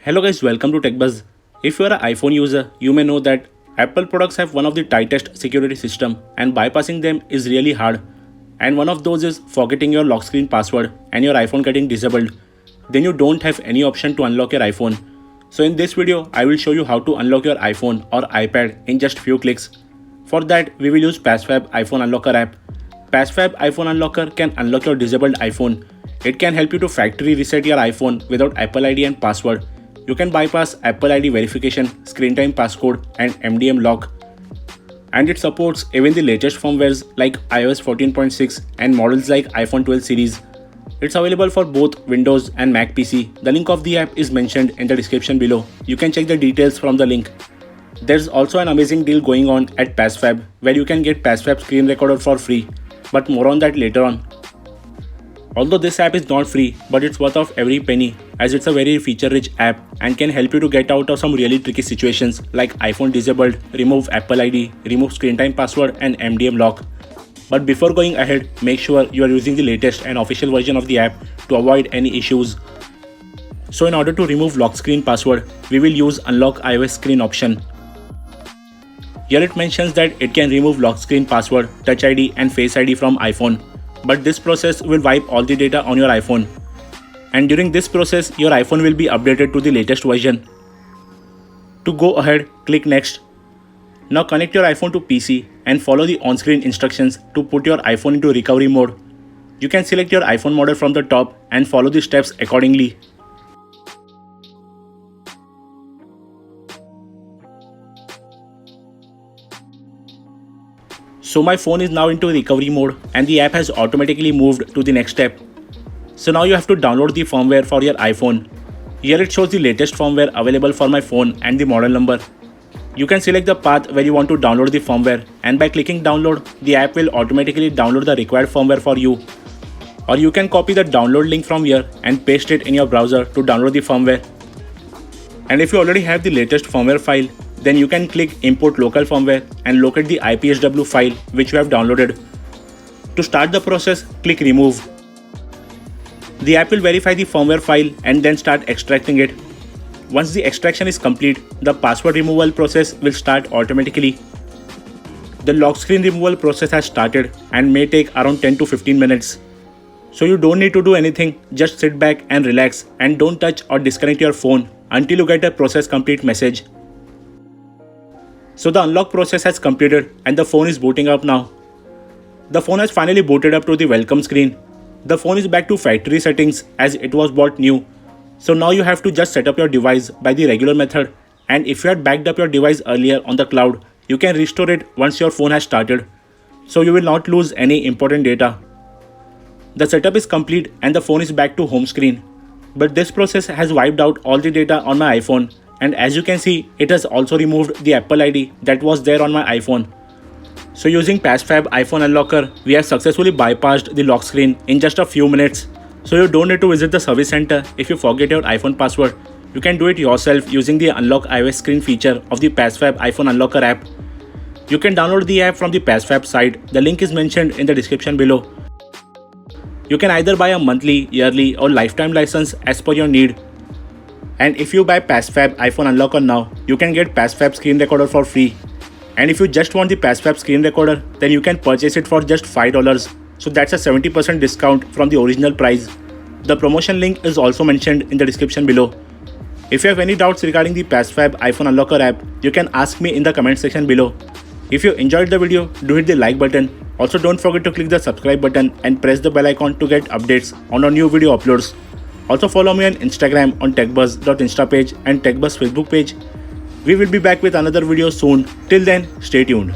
Hello guys, welcome to TechBuzz. If you are an iPhone user, you may know that Apple products have one of the tightest security system and bypassing them is really hard. And one of those is forgetting your lock screen password and your iPhone getting disabled. Then you don't have any option to unlock your iPhone. So in this video, I will show you how to unlock your iPhone or iPad in just few clicks. For that, we will use PassFab iPhone Unlocker app. PassFab iPhone Unlocker can unlock your disabled iPhone. It can help you to factory reset your iPhone without Apple ID and password. You can bypass Apple ID verification, screen time passcode, and MDM lock. And it supports even the latest firmwares like iOS 14.6 and models like iPhone 12 series. It's available for both Windows and Mac PC. The link of the app is mentioned in the description below. You can check the details from the link. There's also an amazing deal going on at PassFab where you can get PassFab screen recorder for free. But more on that later on. Although this app is not free, but it's worth of every penny as it's a very feature-rich app and can help you to get out of some really tricky situations like iPhone disabled, remove Apple ID, remove screen time password and MDM lock. But before going ahead, make sure you are using the latest and official version of the app to avoid any issues. So in order to remove lock screen password, we will use Unlock iOS Screen option. Here it mentions that it can remove lock screen password, Touch ID and Face ID from iPhone. But this process will wipe all the data on your iPhone. And during this process, your iPhone will be updated to the latest version. To go ahead, click Next. Now connect your iPhone to PC and follow the on-screen instructions to put your iPhone into recovery mode. You can select your iPhone model from the top and follow the steps accordingly. So my phone is now into recovery mode and the app has automatically moved to the next step. So now you have to download the firmware for your iPhone. Here it shows the latest firmware available for my phone and the model number. You can select the path where you want to download the firmware and by clicking download, the app will automatically download the required firmware for you. Or you can copy the download link from here and paste it in your browser to download the firmware. And if you already have the latest firmware file, then you can click import local firmware and locate the IPSW file which you have downloaded. To start the process, click remove. The app will verify the firmware file and then start extracting it. Once the extraction is complete, the password removal process will start automatically. The lock screen removal process has started and may take around 10 to 15 minutes. So you don't need to do anything, just sit back and relax and don't touch or disconnect your phone until you get a process complete message. So the unlock process has completed and the phone is booting up now. The phone has finally booted up to the welcome screen. The phone is back to factory settings as it was bought new. So now you have to just set up your device by the regular method, and if you had backed up your device earlier on the cloud, you can restore it once your phone has started. So you will not lose any important data. The setup is complete and the phone is back to home screen. But this process has wiped out all the data on my iPhone. And as you can see, it has also removed the Apple ID that was there on my iPhone. So using PassFab iPhone Unlocker, we have successfully bypassed the lock screen in just a few minutes. So you don't need to visit the service center if you forget your iPhone password. You can do it yourself using the Unlock iOS Screen feature of the PassFab iPhone Unlocker app. You can download the app from the PassFab site. The link is mentioned in the description below. You can either buy a monthly, yearly or lifetime license as per your need. And if you buy PassFab iPhone Unlocker now, you can get PassFab screen recorder for free. And if you just want the PassFab screen recorder, then you can purchase it for just $5. So that's a 70% discount from the original price. The promotion link is also mentioned in the description below. If you have any doubts regarding the PassFab iPhone Unlocker app, you can ask me in the comment section below. If you enjoyed the video, do hit the like button. Also don't forget to click the subscribe button and press the bell icon to get updates on our new video uploads. Also follow me on Instagram on techbuzz.insta page and techbuzz Facebook page. We will be back with another video soon. Till then, stay tuned.